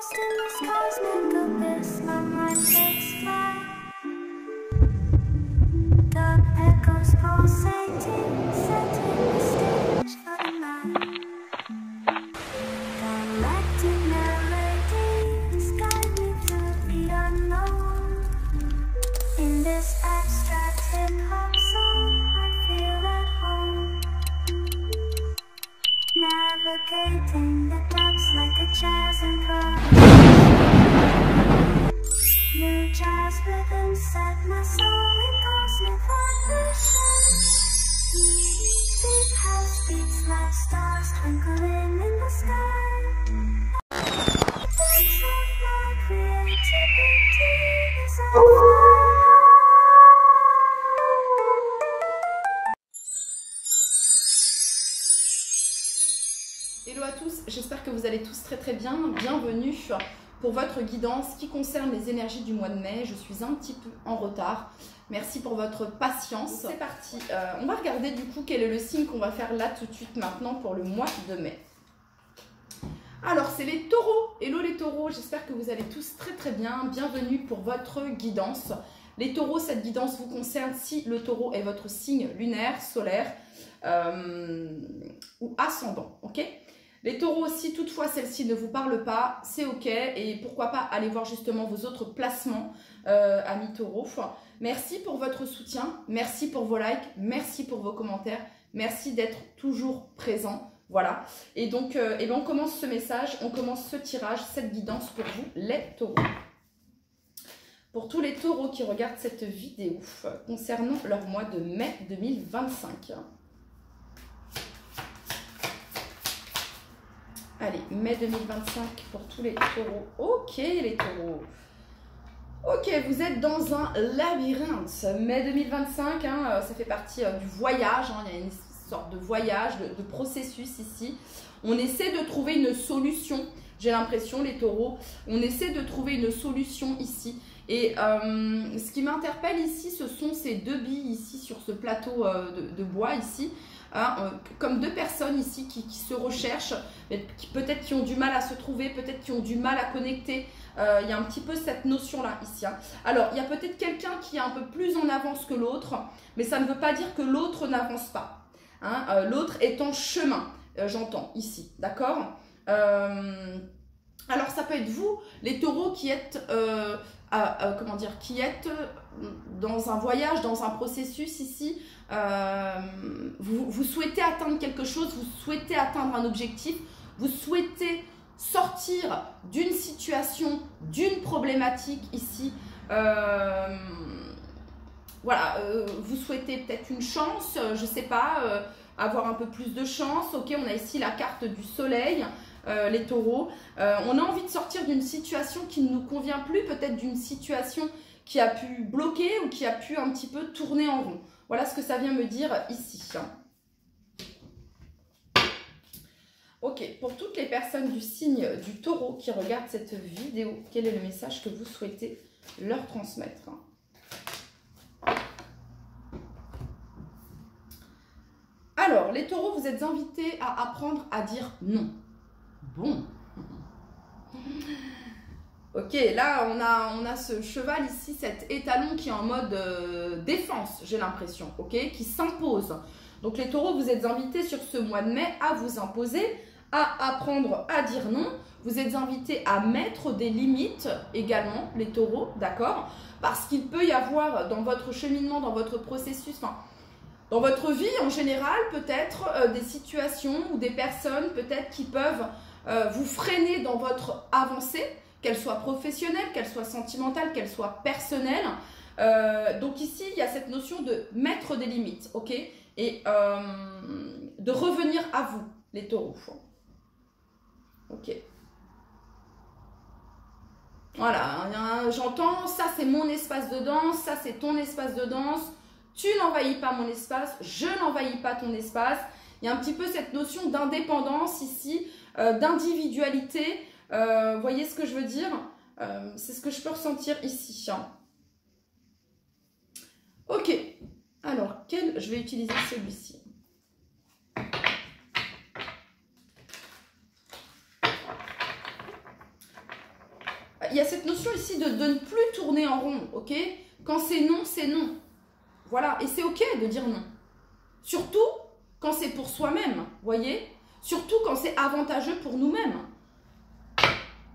lost in this cosmic abyss, my mind takes flight. The echoes pulsating, setting the stage for the night. Galactic melodies guide me through the unknown. In this abstract hip-hop song, I feel at home. Navigating the depths like a jazz improviser. New jazz rhythm set my soul in cosmic vibration. Deep house beats like stars twinkling in the sky. Dance of my creativity is on fire. Hello à tous, j'espère que vous allez tous très bien. Bienvenue pour votre guidance qui concerne les énergies du mois de mai. Je suis un petit peu en retard. Merci pour votre patience. C'est parti. On va regarder du coup quel est le signe qu'on va faire là tout de suite maintenant pour le mois de mai. Alors c'est les taureaux. Hello les taureaux, j'espère que vous allez tous très bien. Bienvenue pour votre guidance. Les taureaux, cette guidance vous concerne si le taureau est votre signe lunaire, solaire ou ascendant. Ok ? Les taureaux, si toutefois celle-ci ne vous parle pas, c'est ok. Et pourquoi pas aller voir justement vos autres placements, amis taureaux. Merci pour votre soutien, merci pour vos likes, merci pour vos commentaires, merci d'être toujours présent. Voilà. Et donc, on commence ce message, on commence ce tirage, cette guidance pour vous, les taureaux. Pour tous les taureaux qui regardent cette vidéo concernant leur mois de mai 2025. Allez, mai 2025 pour tous les taureaux. Ok, les taureaux. Ok, vous êtes dans un labyrinthe. Mai 2025, ça fait partie du voyage. Il y a une sorte de voyage, de processus ici. On essaie de trouver une solution. J'ai l'impression, les taureaux, on essaie de trouver une solution ici. Et ce qui m'interpelle ici, ce sont ces deux billes ici sur ce plateau de bois ici. Comme deux personnes ici qui se recherchent, peut-être qui ont du mal à se trouver, peut-être qui ont du mal à connecter. Il y a un petit peu cette notion-là ici. Alors, il y a peut-être quelqu'un qui est un peu plus en avance que l'autre, mais ça ne veut pas dire que l'autre n'avance pas. L'autre est en chemin, j'entends ici, d'accord ? Alors, ça peut être vous, les taureaux, qui êtes, qui êtes dans un voyage, dans un processus ici. Vous souhaitez atteindre quelque chose, vous souhaitez atteindre un objectif, vous souhaitez sortir d'une situation, d'une problématique ici. Voilà, vous souhaitez peut-être une chance, je ne sais pas, avoir un peu plus de chance. Ok, on a ici la carte du soleil. Les taureaux, on a envie de sortir d'une situation qui ne nous convient plus, peut-être d'une situation qui a pu bloquer ou qui a pu un petit peu tourner en rond. Voilà ce que ça vient me dire ici. Ok, pour toutes les personnes du signe du taureau qui regardent cette vidéo, quel est le message que vous souhaitez leur transmettre? Alors, les taureaux, vous êtes invités à apprendre à dire non. Bon. Ok, là, on a ce cheval ici, cet étalon qui est en mode défense, j'ai l'impression, ok, qui s'impose. Donc, les taureaux, vous êtes invités sur ce mois de mai à vous imposer, à apprendre à dire non. Vous êtes invités à mettre des limites également, les taureaux, d'accord? Parce qu'il peut y avoir dans votre cheminement, dans votre processus, dans votre vie en général, peut-être des situations ou des personnes peut-être qui peuvent vous freiner dans votre avancée, qu'elle soit professionnelle, qu'elle soit sentimentale, qu'elle soit personnelle. Donc ici, il y a cette notion de mettre des limites, ok? Et de revenir à vous, les taureaux. Ok. Voilà, j'entends, ça c'est mon espace de danse, ça c'est ton espace de danse. Tu n'envahis pas mon espace, je n'envahis pas ton espace. Il y a un petit peu cette notion d'indépendance ici, d'individualité. Vous voyez ce que je veux dire? C'est ce que je peux ressentir ici. Ok. Alors, je vais utiliser celui-ci. il y a cette notion ici de ne plus tourner en rond, ok? Quand c'est non, c'est non. Voilà, et c'est ok de dire non. Surtout quand c'est pour soi-même, voyez? Surtout quand c'est avantageux pour nous-mêmes.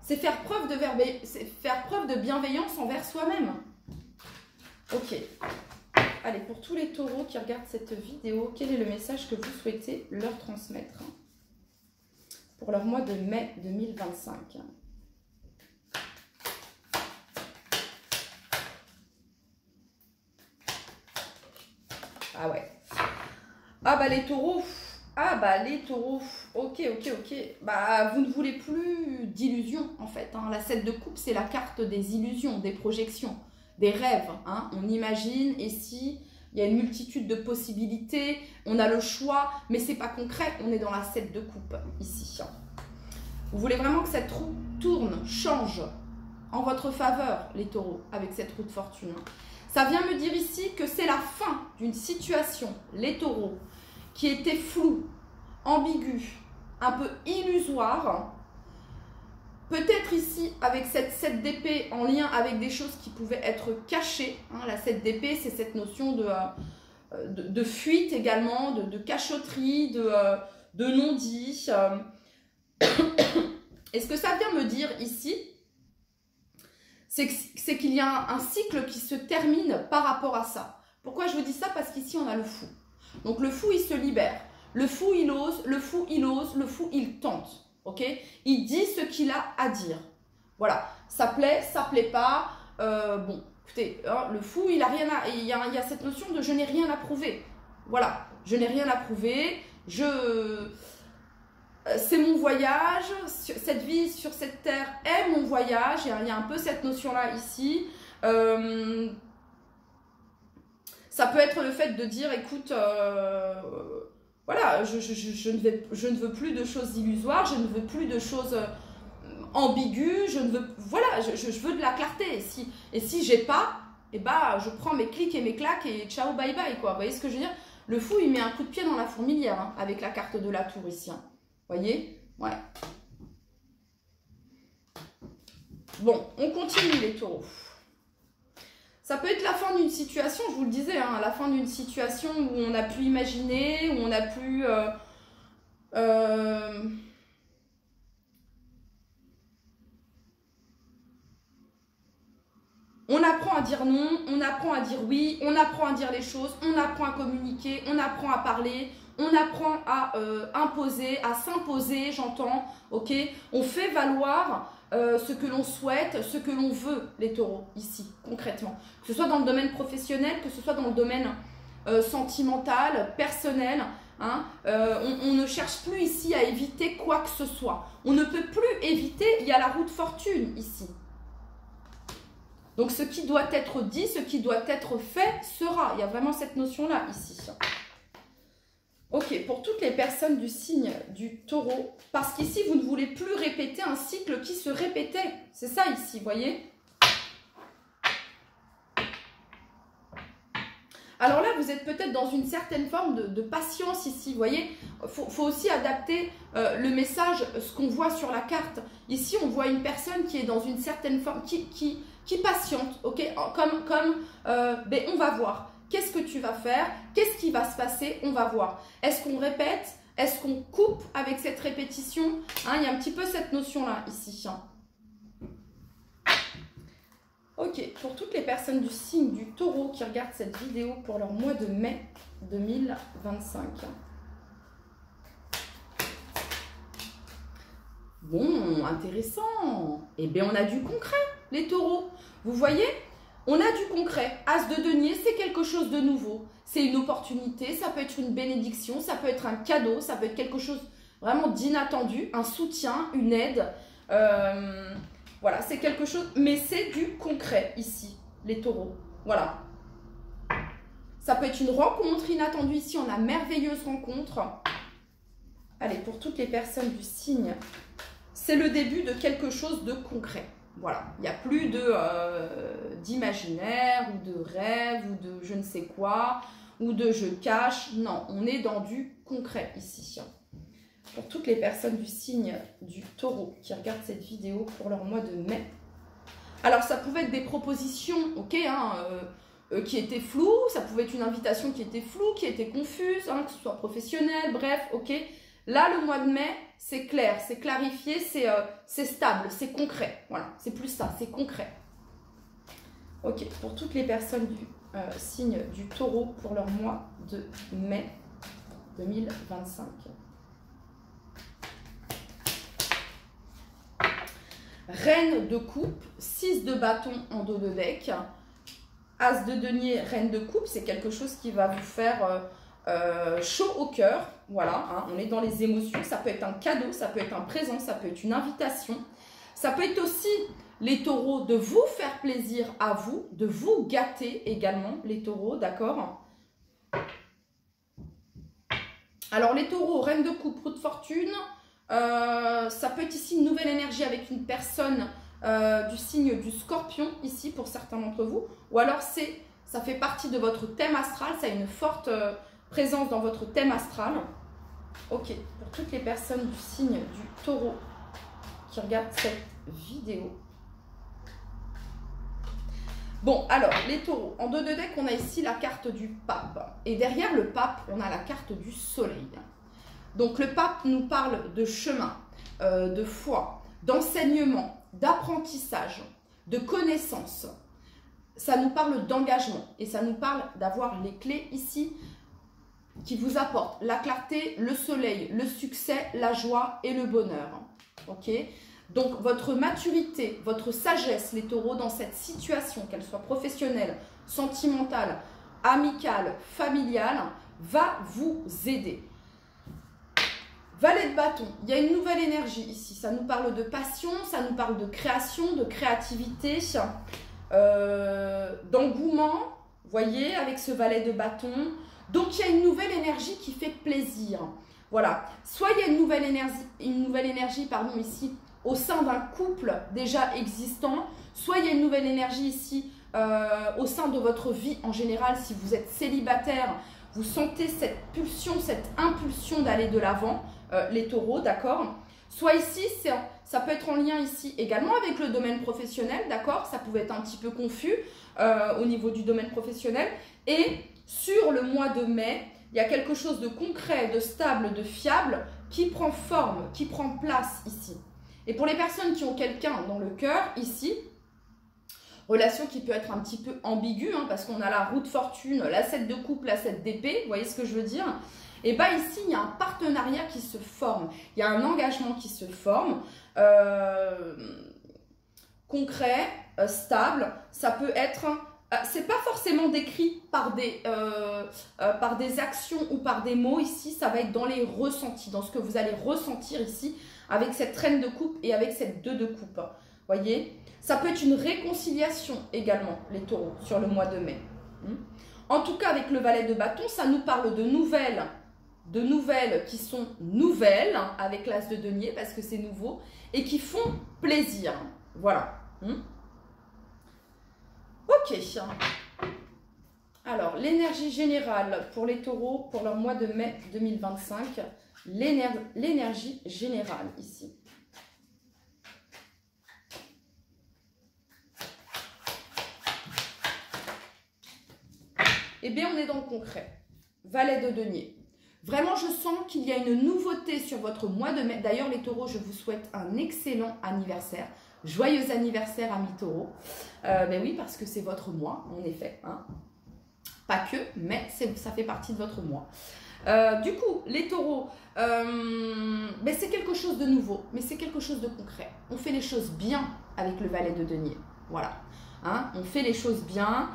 C'est faire preuve de bienveillance envers soi-même. Ok. Allez, pour tous les taureaux qui regardent cette vidéo, quel est le message que vous souhaitez leur transmettre pour leur mois de mai 2025? Ah ouais. Ah bah les taureaux. Ah bah les taureaux. Ok. Bah vous ne voulez plus d'illusions en fait. Hein. La 7 de coupe, c'est la carte des illusions, des projections, des rêves. Hein. On imagine et si il y a une multitude de possibilités, on a le choix, mais c'est pas concret. On est dans la 7 de coupe ici. Vous voulez vraiment que cette roue tourne, change en votre faveur, les taureaux, avec cette roue de fortune. Ça vient me dire ici que c'est la fin d'une situation, les taureaux, qui était floue, ambiguë, un peu illusoire. Peut-être ici, avec cette 7 d'épée, en lien avec des choses qui pouvaient être cachées. Hein, la 7 d'épée, c'est cette notion de fuite également, de cachotterie, de non-dit. Et ce que ça vient me dire ici, c'est qu'il y a un cycle qui se termine par rapport à ça. Pourquoi je vous dis ça? Parce qu'ici, on a le fou. Donc, le fou, il se libère. Le fou, il ose. Le fou, il ose. Le fou, il tente. Ok? Il dit ce qu'il a à dire. Voilà. Ça plaît pas. Bon, écoutez, hein, le fou, il a rien à... Il y a cette notion de « je n'ai rien à prouver ». Voilà. Je n'ai rien à prouver. C'est mon voyage, cette vie sur cette terre est mon voyage, il y a un peu cette notion-là ici. Ça peut être le fait de dire, écoute, voilà, je ne veux plus de choses illusoires, je ne veux plus de choses ambiguës, voilà, je veux de la clarté. Et si j'ai pas, eh ben, je prends mes clics et mes claques et ciao, bye bye, quoi. Vous voyez ce que je veux dire? Le fou, il met un coup de pied dans la fourmilière, hein, avec la carte de la tour ici. Hein. Voyez? Ouais. Bon, on continue les taureaux. Ça peut être la fin d'une situation, je vous le disais, hein, la fin d'une situation où on a pu imaginer, où on a pu... on apprend à dire non, on apprend à dire oui, on apprend à dire les choses, on apprend à communiquer, on apprend à parler... On apprend à imposer, à s'imposer, j'entends, ok? On fait valoir ce que l'on souhaite, ce que l'on veut, les taureaux, ici, concrètement. Que ce soit dans le domaine professionnel, que ce soit dans le domaine sentimental, personnel. Hein, on ne cherche plus ici à éviter quoi que ce soit. On ne peut plus éviter, il y a la roue de fortune ici. Donc ce qui doit être dit, ce qui doit être fait sera. Il y a vraiment cette notion-là ici. Ok, pour toutes les personnes du signe du taureau, parce qu'ici, vous ne voulez plus répéter un cycle qui se répétait. C'est ça ici, vous voyez? Alors là, vous êtes peut-être dans une certaine forme de patience ici, vous voyez? Faut aussi adapter le message, ce qu'on voit sur la carte. Ici, on voit une personne qui est dans une certaine forme, qui patiente, ok? Ben, on va voir. Qu'est-ce que tu vas faire? Qu'est-ce qui va se passer? On va voir. Est-ce qu'on répète? Est-ce qu'on coupe avec cette répétition? Hein, il y a un petit peu cette notion-là, ici. Hein. Ok, pour toutes les personnes du signe du taureau qui regardent cette vidéo pour leur mois de mai 2025. Bon, intéressant. Eh bien, on a du concret, les taureaux. Vous voyez? On a du concret. As de denier, c'est quelque chose de nouveau. C'est une opportunité, ça peut être une bénédiction, ça peut être un cadeau, ça peut être quelque chose vraiment d'inattendu, un soutien, une aide. Voilà, c'est quelque chose, mais c'est du concret ici, les taureaux. Voilà. Ça peut être une rencontre inattendue ici, on a merveilleuse rencontre. Allez, pour toutes les personnes du signe, c'est le début de quelque chose de concret. Voilà, il n'y a plus d'imaginaire ou de rêve ou de je ne sais quoi ou de je cache. Non, on est dans du concret ici. Pour toutes les personnes du signe du taureau qui regardent cette vidéo pour leur mois de mai Alors, ça pouvait être des propositions, ok, qui étaient floues, ça pouvait être une invitation qui était floue, qui était confuse, que ce soit professionnel, bref, ok. Là, le mois de mai, c'est clair, c'est clarifié, c'est stable, c'est concret. Voilà, c'est plus ça, c'est concret. Ok, pour toutes les personnes du signe du taureau pour leur mois de mai 2025. Reine de coupe, 6 de bâton en dos de deck. As de denier, reine de coupe, c'est quelque chose qui va vous faire chaud au cœur. Voilà, hein, on est dans les émotions. Ça peut être un cadeau, ça peut être un présent, ça peut être une invitation. Ça peut être aussi, les taureaux, de vous faire plaisir à vous, de vous gâter également, les taureaux, d'accord? Alors, les taureaux, reine de coupe, roue de fortune. Ça peut être ici une nouvelle énergie avec une personne du signe du scorpion, ici, pour certains d'entre vous. Ou alors, ça fait partie de votre thème astral, ça a une forte présence dans votre thème astral. Ok, pour toutes les personnes du signe du taureau qui regardent cette vidéo. Bon, alors, les taureaux. En dos de deck, on a ici la carte du pape. Et derrière le pape, on a la carte du soleil. Donc, le pape nous parle de chemin, de foi, d'enseignement, d'apprentissage, de connaissance. Ça nous parle d'engagement et ça nous parle d'avoir les clés ici qui vous apportent la clarté, le soleil, le succès, la joie et le bonheur. Ok ? Donc, votre maturité, votre sagesse, les taureaux, dans cette situation, qu'elle soit professionnelle, sentimentale, amicale, familiale, va vous aider. Valet de bâton, il y a une nouvelle énergie ici. Ça nous parle de passion, ça nous parle de création, de créativité, d'engouement, vous voyez, avec ce valet de bâton. Donc, il y a une nouvelle énergie qui fait plaisir. Voilà. Soit il y a une nouvelle énergie, ici, au sein d'un couple déjà existant, soit il y a une nouvelle énergie ici au sein de votre vie en général. Si vous êtes célibataire, vous sentez cette pulsion, cette impulsion d'aller de l'avant, les taureaux, d'accord? Soit ici, ça peut être en lien ici également avec le domaine professionnel, d'accord? Ça pouvait être un petit peu confus au niveau du domaine professionnel. Et sur le mois de mai, il y a quelque chose de concret, de stable, de fiable qui prend forme, qui prend place ici. Et pour les personnes qui ont quelqu'un dans le cœur, ici, relation qui peut être un petit peu ambiguë, parce qu'on a la roue de fortune, la 7 de coupe, la 7 d'épée, vous voyez ce que je veux dire? Et bien ici, il y a un partenariat qui se forme, il y a un engagement qui se forme, concret, stable, ça peut être... c'est pas forcément décrit par des actions ou par des mots ici, ça va être dans les ressentis, dans ce que vous allez ressentir ici, avec cette reine de coupe et avec cette 2 de coupe. Voyez, ça peut être une réconciliation également, les taureaux, sur le mois de mai. En tout cas, avec le valet de bâton, ça nous parle de nouvelles qui sont nouvelles, avec l'as de denier, parce que c'est nouveau, et qui font plaisir. Voilà. Ok. Alors, l'énergie générale pour les taureaux, pour leur mois de mai 2025, l'énergie générale ici. Eh bien, on est dans le concret. Valet de denier. Vraiment, je sens qu'il y a une nouveauté sur votre mois de mai. D'ailleurs, les taureaux, je vous souhaite un excellent anniversaire. Joyeux anniversaire, amis taureaux. Ben oui, parce que c'est votre mois, en effet. Pas que, mais ça fait partie de votre mois. Du coup, les taureaux, ben c'est quelque chose de nouveau, mais c'est quelque chose de concret. On fait les choses bien avec le valet de denier. Voilà. On fait les choses bien.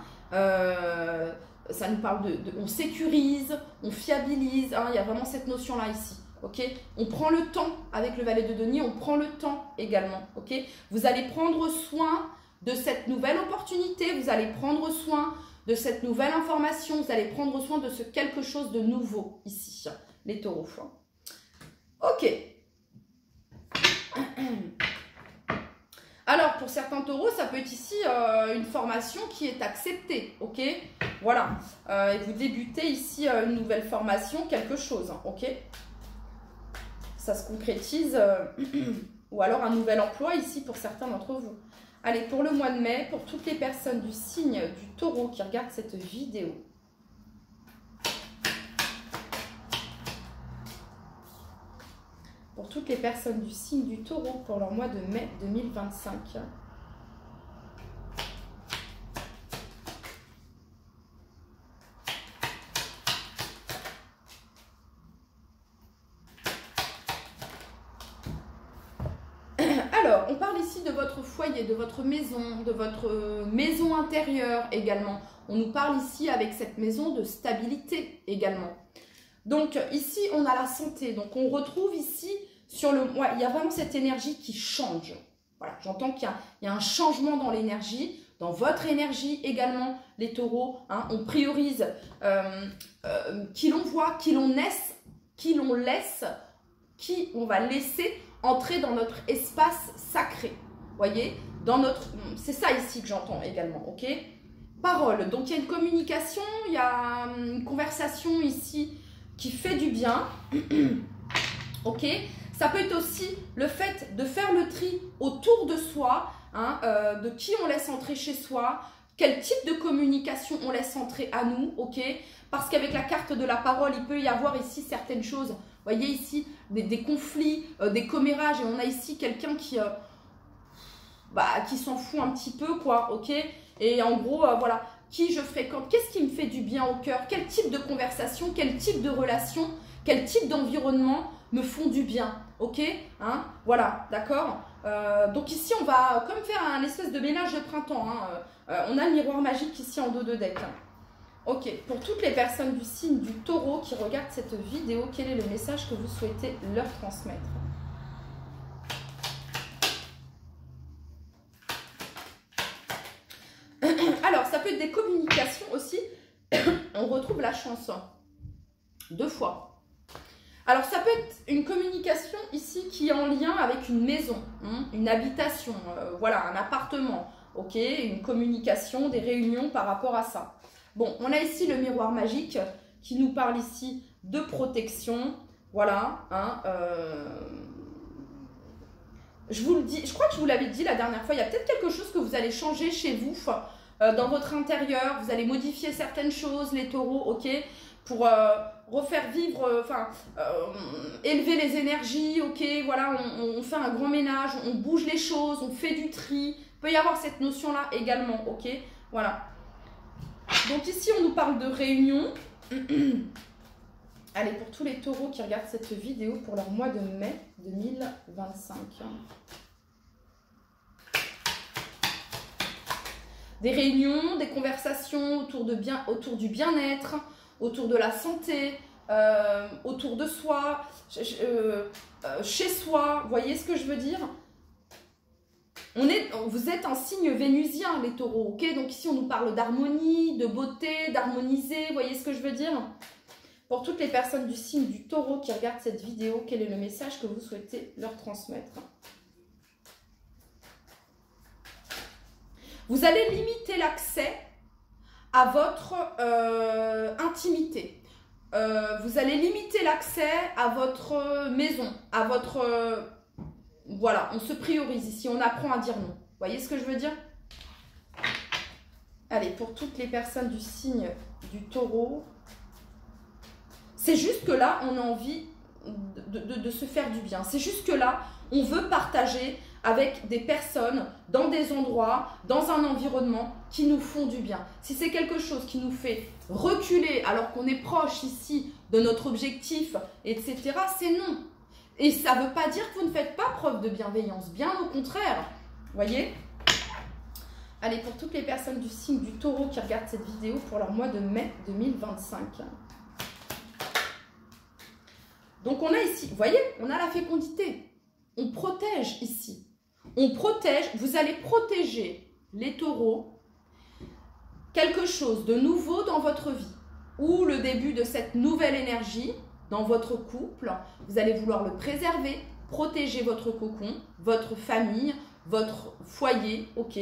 Ça nous parle on sécurise, on fiabilise. Il y a vraiment cette notion-là ici. Ok, on prend le temps avec le valet de denier, on prend le temps également. Ok, vous allez prendre soin de cette nouvelle opportunité, vous allez prendre soin de cette nouvelle information, vous allez prendre soin de ce quelque chose de nouveau ici, les taureaux. Ok. Alors, pour certains taureaux, ça peut être ici une formation qui est acceptée, ok? Voilà, et vous débutez ici une nouvelle formation, quelque chose, ok? Ça se concrétise, ou alors un nouvel emploi ici pour certains d'entre vous. Allez, pour le mois de mai, pour toutes les personnes du signe du taureau qui regardent cette vidéo. Pour toutes les personnes du signe du taureau pour leur mois de mai 2025. Alors, on parle ici de votre foyer, de votre maison intérieure également. On nous parle ici avec cette maison de stabilité également. Donc ici, on a la santé. Donc on retrouve ici, ouais, il y a vraiment cette énergie qui change. Voilà, j'entends qu'il y a un changement dans l'énergie, dans votre énergie également, les taureaux. Hein, on priorise qui l'on voit, qui l'on laisse, qui on va laisser entrer dans notre espace sacré. Voyez, c'est ça ici que j'entends également, ok? Parole, donc il y a une communication, il y a une conversation ici qui fait du bien, ok? Ça peut être aussi le fait de faire le tri autour de soi, hein, de qui on laisse entrer chez soi, quel type de communication on laisse entrer à nous, ok? Parce qu'avec la carte de la parole, il peut y avoir ici certaines choses. Vous voyez ici des conflits, des commérages, et on a ici quelqu'un qui s'en fout un petit peu, quoi, ok? Et en gros, voilà, qui je fréquente, qu'est-ce qui me fait du bien au cœur, quel type de conversation, quel type de relation, quel type d'environnement me font du bien, ok? Hein? Voilà, d'accord? Donc ici, on va comme faire un espèce de ménage de printemps, hein. On a le miroir magique ici en dos de deck. Hein. Ok, pour toutes les personnes du signe du taureau qui regardent cette vidéo, quel est le message que vous souhaitez leur transmettre? Alors, ça peut être des communications aussi. On retrouve la chance 2 fois. Alors, ça peut être une communication ici qui est en lien avec une maison, hein, une habitation, voilà, un appartement, ok, une communication, des réunions par rapport à ça. Bon, on a ici le miroir magique qui nous parle ici de protection, voilà, hein, je vous le dis, je crois que je vous l'avais dit la dernière fois, il y a peut-être quelque chose que vous allez changer chez vous, dans votre intérieur, vous allez modifier certaines choses, les taureaux, ok, pour refaire vivre, élever les énergies, ok, voilà, on fait un grand ménage, on bouge les choses, on fait du tri, il peut y avoir cette notion-là également, ok, voilà. Donc ici, on nous parle de réunion. Allez, pour tous les taureaux qui regardent cette vidéo pour leur mois de mai 2025. Des réunions, des conversations autour du bien-être, autour de la santé, autour de soi, chez soi. Vous voyez ce que je veux dire? Vous êtes un signe vénusien, les taureaux, ok? Donc ici, on nous parle d'harmonie, de beauté, d'harmoniser. Vous voyez ce que je veux dire? Pour toutes les personnes du signe du taureau qui regardent cette vidéo, quel est le message que vous souhaitez leur transmettre? Vous allez limiter l'accès à votre intimité. Vous allez limiter l'accès à votre maison, à votre... voilà, on se priorise ici, on apprend à dire non. Vous voyez ce que je veux dire? Allez, pour toutes les personnes du signe du taureau, c'est juste que là, on a envie de se faire du bien. C'est juste que là, on veut partager avec des personnes, dans des endroits, dans un environnement qui nous font du bien. Si c'est quelque chose qui nous fait reculer alors qu'on est proche ici de notre objectif, etc., c'est non. Et ça ne veut pas dire que vous ne faites pas preuve de bienveillance, bien au contraire. Vous voyez? Allez, pour toutes les personnes du signe du taureau qui regardent cette vidéo pour leur mois de mai 2025. Donc on a ici, vous voyez, on a la fécondité. On protège ici. On protège, vous allez protéger les taureaux, quelque chose de nouveau dans votre vie, ou le début de cette nouvelle énergie dans votre couple. Vous allez vouloir le préserver, protéger votre cocon, votre famille, votre foyer, ok.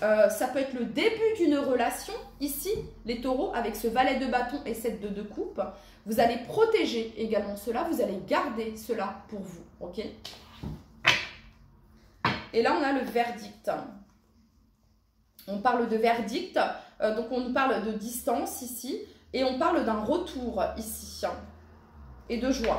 Ça peut être le début d'une relation, ici, les taureaux, avec ce valet de bâton et cette de coupe. Vous allez protéger également cela, vous allez garder cela pour vous, ok. Et là, on a le verdict. On parle de verdict, donc on nous parle de distance ici, et on parle d'un retour ici, et de joie.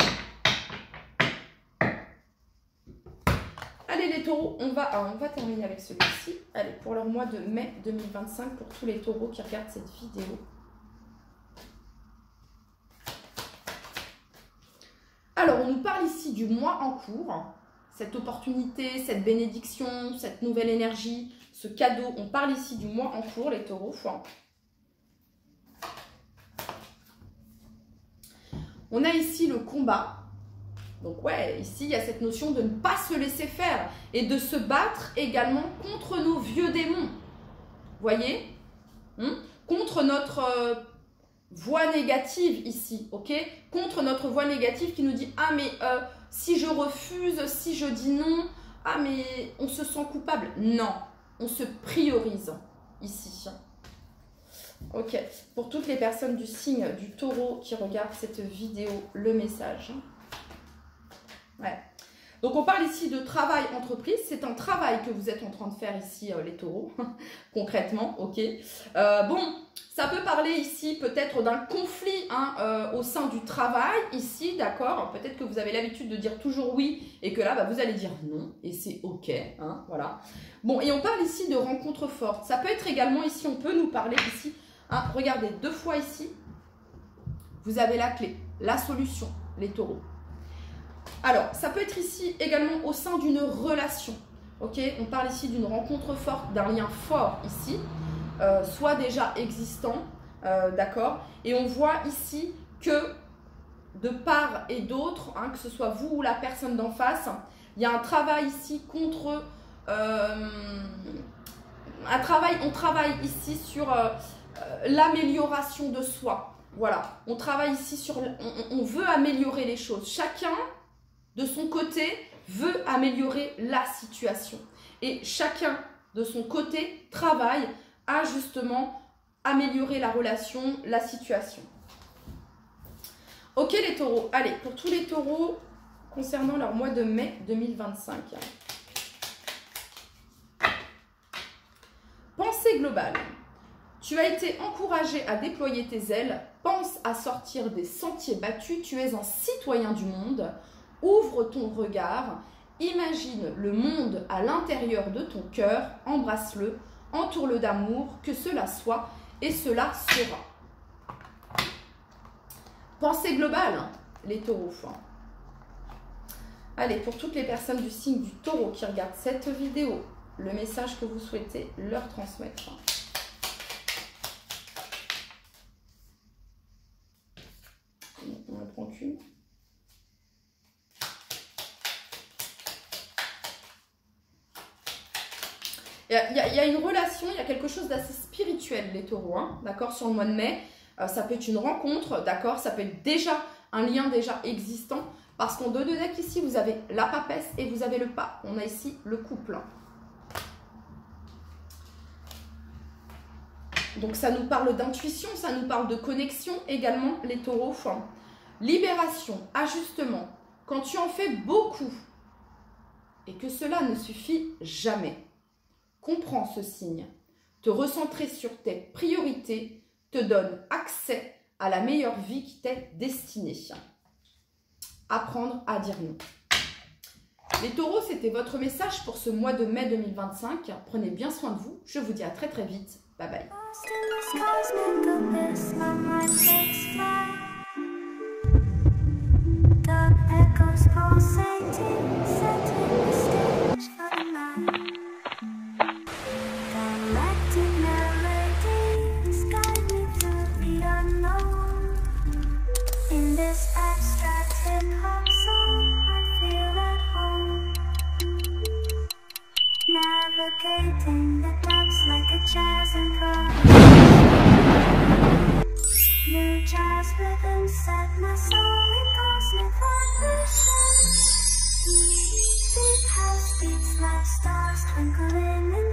Allez les taureaux, on va terminer avec celui-ci. Allez, pour le mois de mai 2025, pour tous les taureaux qui regardent cette vidéo. Alors, on nous parle ici du mois en cours, cette opportunité, cette bénédiction, cette nouvelle énergie, ce cadeau. On parle ici du mois en cours, les taureaux. On a ici le combat. Donc ouais, ici, il y a cette notion de ne pas se laisser faire et de se battre également contre nos vieux démons. Voyez, contre notre voix négative ici, ok? Contre notre voix négative qui nous dit « Ah, mais si je refuse, si je dis non, ah, mais on se sent coupable. » Non, on se priorise ici. Ok, pour toutes les personnes du signe du taureau qui regardent cette vidéo, le message. Ouais. Donc on parle ici de travail entreprise, c'est un travail que vous êtes en train de faire ici les taureaux, concrètement, ok. Bon, ça peut parler ici peut-être d'un conflit au sein du travail, ici, d'accord. Peut-être que vous avez l'habitude de dire toujours oui et que là, bah, vous allez dire non et c'est ok, hein, voilà. Bon, et on parle ici de rencontres fortes. Ça peut être également ici, on peut nous parler ici, hein, regardez, 2 fois ici, vous avez la clé, la solution, les taureaux. Alors, ça peut être ici également au sein d'une relation, ok? On parle ici d'une rencontre forte, d'un lien fort ici, soit déjà existant, d'accord? Et on voit ici que de part et d'autre, hein, que ce soit vous ou la personne d'en face, il y a un travail ici contre... on travaille ici sur l'amélioration de soi. Voilà, on travaille ici sur... On veut améliorer les choses. Chacun... de son côté, veut améliorer la situation. Et chacun, de son côté, travaille à justement améliorer la relation, la situation. Ok les taureaux, allez, pour tous les taureaux, concernant leur mois de mai 2025. Pensée globale. Tu as été encouragé à déployer tes ailes. Pense à sortir des sentiers battus. Tu es un citoyen du monde. Ouvre ton regard, imagine le monde à l'intérieur de ton cœur, embrasse-le, entoure-le d'amour, que cela soit et cela sera. Pensée globale, les taureaux. Allez, pour toutes les personnes du signe du taureau qui regardent cette vidéo, le message que vous souhaitez leur transmettre. On ne prend qu'une. Il y a une relation, il y a quelque chose d'assez spirituel, les taureaux, hein, d'accord, sur le mois de mai. Ça peut être une rencontre, d'accord, ça peut être déjà un lien déjà existant. Parce qu'en deux de deck ici, vous avez la papesse et vous avez le pas. On a ici le couple. Donc ça nous parle d'intuition, ça nous parle de connexion également, les taureaux. Libération, ajustement. Quand tu en fais beaucoup et que cela ne suffit jamais. Comprends ce signe. Te recentrer sur tes priorités te donne accès à la meilleure vie qui t'est destinée. Apprendre à dire non. Les taureaux, c'était votre message pour ce mois de mai 2025. Prenez bien soin de vous. Je vous dis à très très vite. Bye bye. Navigating the depths like a jazz improv. New jazz rhythm set my soul in cosmic vibration. Deep house beats like stars twinkling in